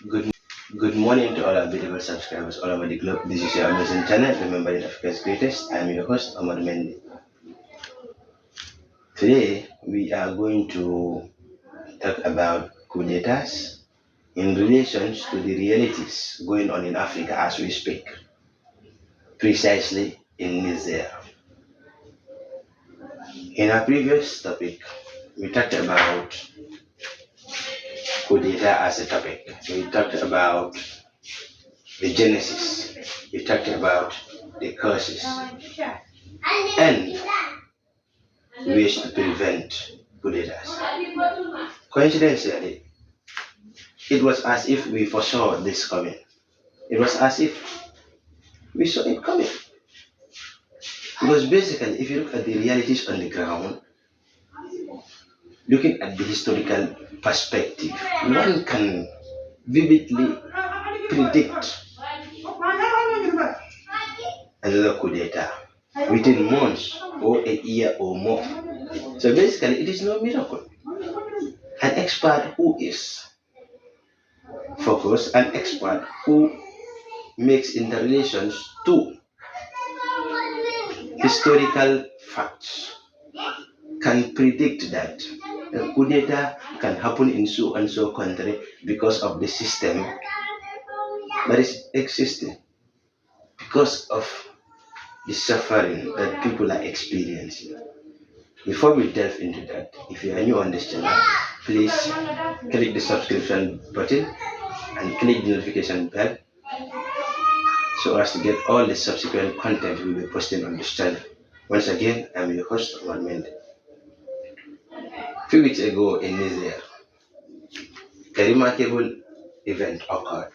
Good, good morning to all our beautiful subscribers all over the globe. This is your amazing channel, remembering Africa's greatest. I'm your host, Omar Mendy. Today, we are going to talk about coup d'etats in relation to the realities going on in Africa as we speak, precisely in Niger. In our previous topic, we talked about coup d'etat as a topic. We talked about the genesis. We talked about the causes and ways to prevent coup d'etats. Coincidentally, it was as if we foresaw this coming. It was as if we saw it coming. Because basically, if you look at the realities on the ground, looking at the historical perspective, one can vividly predict another coup d'etat within months or a year or more. So basically, it is no miracle. An expert who is focused, an expert who makes interrelations to historical facts can predict that a coup d'etat can happen in so and so country because of the system that is existing, because of the suffering that people are experiencing. Before we delve into that, if you are new on this channel, please click the subscription button and click the notification bell so as to get all the subsequent content we'll be posting on this channel. Once again, I'm your host, Omar Mendy. A few weeks ago in Niger, a remarkable event occurred.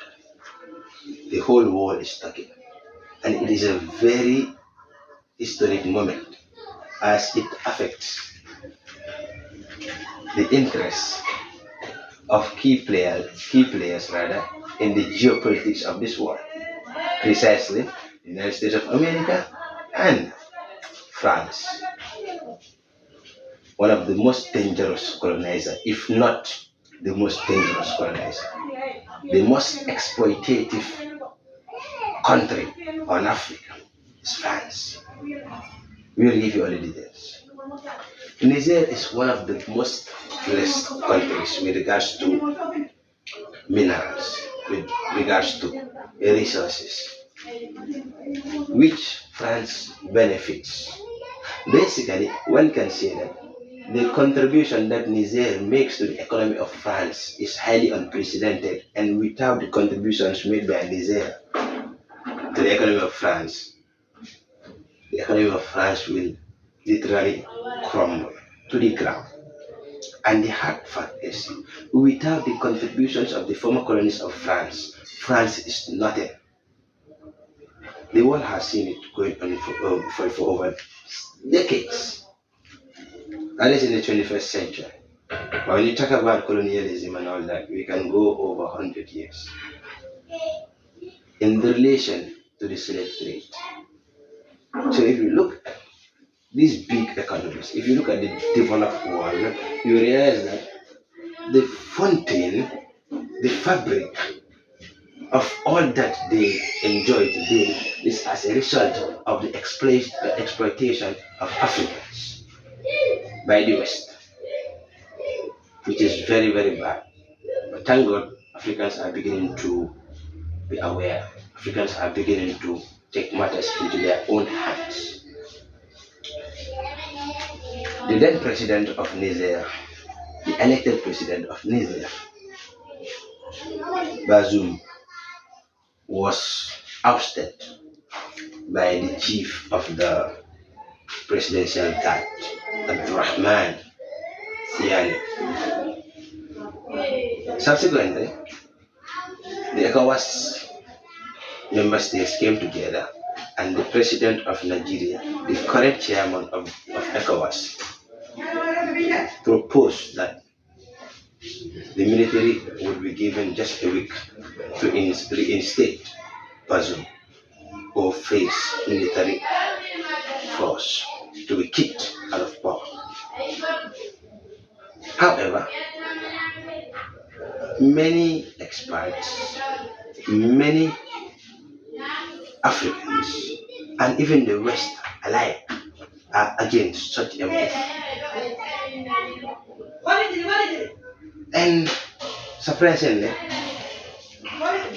The whole world is talking, and it is a very historic moment as it affects the interests of key players rather, in the geopolitics of this world, precisely the United States of America and France, one of the most dangerous colonizer, if not the most dangerous colonizer, the most exploitative country on Africa is France. We will give you all the details. Niger is one of the most blessed countries with regards to minerals, with regards to resources, which France benefits. Basically, one can say that the contribution that Niger makes to the economy of France is highly unprecedented, and without the contributions made by Niger to the economy of France, the economy of France will literally crumble to the ground. And the hard fact is, without the contributions of the former colonies of France, France is nothing. The world has seen it going on for over decades, at least in the 21st century. But when you talk about colonialism and all that, we can go over 100 years. In relation to the slave trade. So if you look at these big economies, if you look at the developed world, you realize that the fountain, the fabric of all that they enjoy today is as a result of the exploitation of Africans by the West, which is very, very bad. But thank God, Africans are beginning to be aware. Africans are beginning to take matters into their own hands. The then president of Niger, the elected president of Niger, Bazoum, was ousted by the chief of the presidential guard, Abdurrahman Siani. Subsequently, the ECOWAS member states came together, and the president of Nigeria, the current chairman of ECOWAS, proposed that the military would be given just a week to reinstate Bazoum or face military force to be kicked out of power. However, many experts, many Africans, and even the West alike are against such a move. And surprisingly,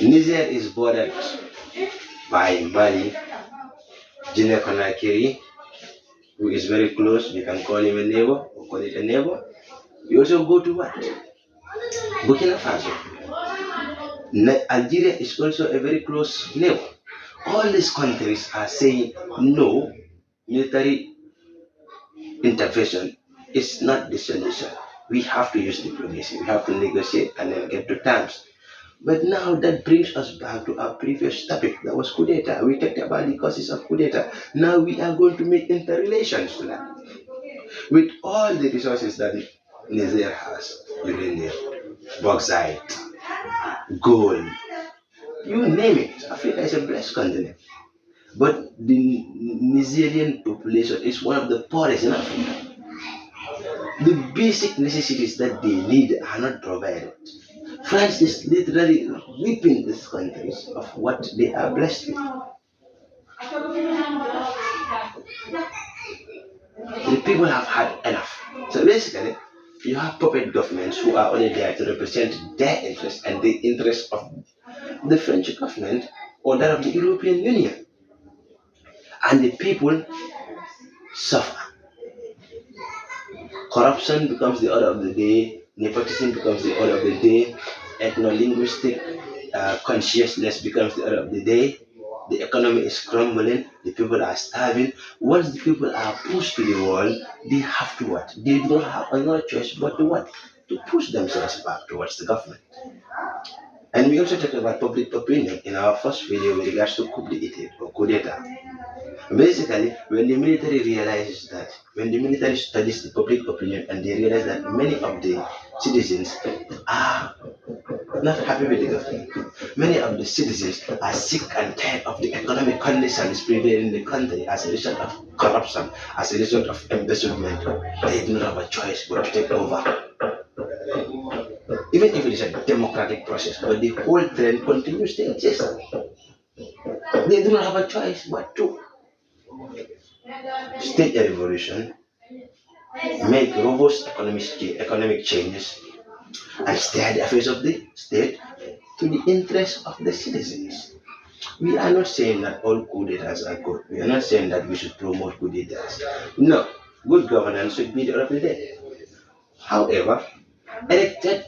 Niger is bordered by Mali, Guinea Conakry, who is very close. We can call him a neighbor or call it a neighbor. We also go to what? Burkina Faso. Algeria is also a very close neighbor. All these countries are saying no, military intervention is not the solution. We have to use diplomacy. We have to negotiate and then get to terms. But now that brings us back to our previous topic, that was Coup d'Etat. We talked about the causes of Coup d'Etat. Now we are going to make interrelations to that. With all the resources that Niger has, uranium, bauxite, gold, you name it. Africa is a blessed continent. But the Nigerian population is one of the poorest in Africa. The basic necessities that they need are not provided. France is literally ripping these countries of what they are blessed with. The people have had enough. So basically, you have puppet governments who are only there to represent their interests and the interests of the French government or that of the European Union. And the people suffer. Corruption becomes the order of the day, nepotism becomes the order of the day, ethno-linguistic consciousness becomes the order of the day, the economy is crumbling, the people are starving. Once the people are pushed to the wall, they have to what? They don't have another choice but to what? To push themselves back towards the government. And we also talked about public opinion in our first video with regards to Coup d'Etat or Coup d'Etat. Basically, when the military realizes that, when the military studies the public opinion and they realize that many of the citizens are not happy with the government, many of the citizens are sick and tired of the economic conditions prevailing in the country as a result of corruption, as a result of embezzlement, they do not have a choice but to take over. Even if it is a democratic process, but the whole trend continues to exist. They do not have a choice but to stage a revolution, make robust economic changes, and steer the affairs of the state to the interests of the citizens. We are not saying that all coup d'etats are good. We are not saying that we should promote coup d'etats. No, good governance should be the order of the day. However, elected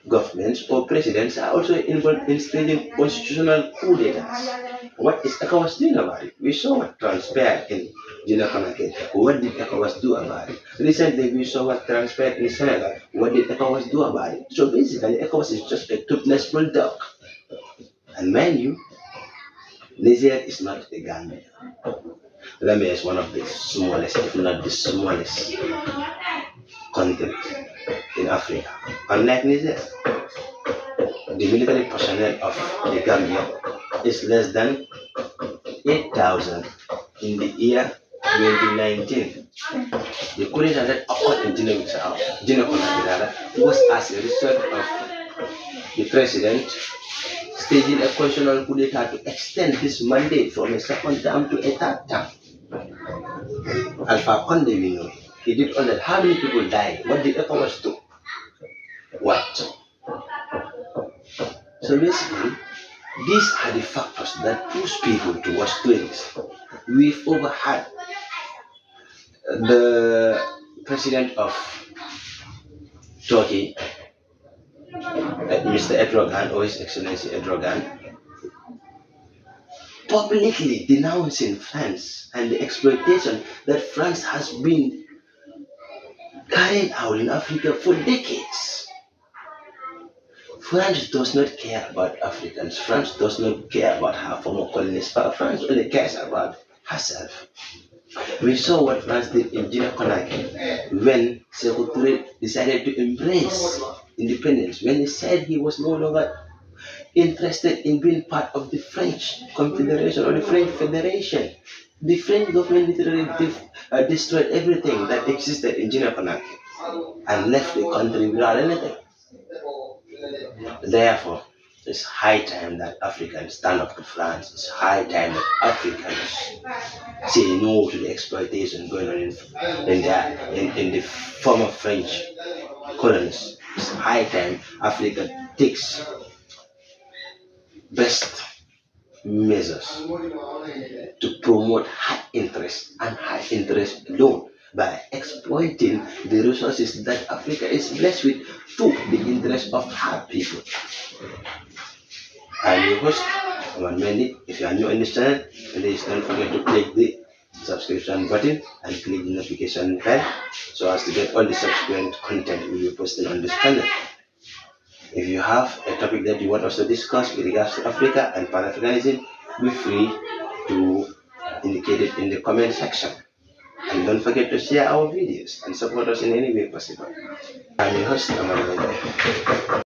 governments or presidents are also involved in staging constitutional coup d'etats. What is ECOWAS doing about it? We saw what transpired in Guinea Conakry. What did ECOWAS do about it? Recently, we saw what transpired in Senegal. What did ECOWAS do about it? So basically, ECOWAS is just a toothless bulldog. And mind you, Niger is not a Gambia. Gambia is one of the smallest, if not the smallest country in Africa. Unlike Niger, the military personnel of the Gambia is less than 8,000 in the year 2019. The coup d'etat that occurred in Guinea Conakry was as a result of the president staging a constitutional coup d'etat to extend his mandate from a second term to a third term. Alpha Conde, we know, he did all that. How many people died? What did ECOWAS do? What? So basically, these are the factors that push people towards doing this. We've overheard the president of Turkey, Mr. Erdogan, or His Excellency Erdogan, publicly denouncing France and the exploitation that France has been carrying out in Africa for decades. France does not care about Africans. France does not care about her former colonies. France only cares about herself. We saw what France did in Guinea Conakry when Sekou Touré decided to embrace independence, when he said he was no longer interested in being part of the French Confederation or the French Federation. The French government literally destroyed everything that existed in Guinea Conakry and left the country without anything. Therefore, it's high time that Africans stand up to France. It's high time that Africans say no to the exploitation going on in the former French colonies. It's high time Africa takes best measures to promote high interest and high interest alone by exploiting the resources that Africa is blessed with to the interest of her people. I'm your host, Aman Mendy. If you are new on this channel, please don't forget to click the subscription button and click the notification bell so as to get all the subsequent content we will be posting on this channel. If you have a topic that you want us to discuss with regards to Africa and Pan-Africanism, be free to indicate it in the comment section. And don't forget to share our videos and support us in any way possible. I'm your host, Aman Mendy.